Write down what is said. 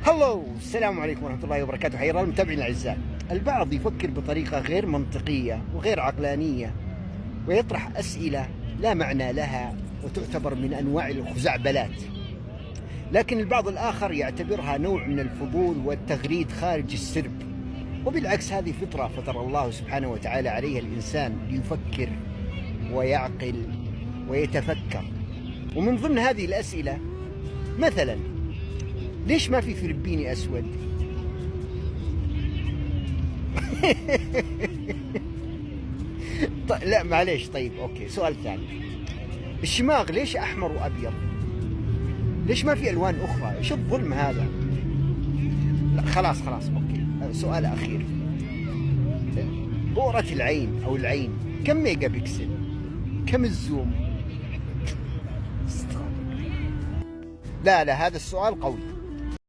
هلو، السلام عليكم ورحمة الله وبركاته. حيا الله المتابعين الأعزاء. البعض يفكر بطريقة غير منطقية وغير عقلانية ويطرح أسئلة لا معنى لها وتعتبر من أنواع الخزعبلات، لكن البعض الآخر يعتبرها نوع من الفضول والتغريد خارج السرب. وبالعكس، هذه فطرة فطر الله سبحانه وتعالى عليها الإنسان ليفكر ويعقل ويتفكر. ومن ضمن هذه الأسئلة مثلا، ليش ما في فلبيني أسود؟ لا معليش، طيب أوكي، سؤال ثاني. الشماغ ليش أحمر وأبيض؟ ليش ما في ألوان أخرى؟ إيش الظلم هذا؟ لا خلاص أوكي، سؤال أخير. بؤرة العين أو العين كم ميجا بكسل؟ كم الزوم؟ لا هذا السؤال قوي.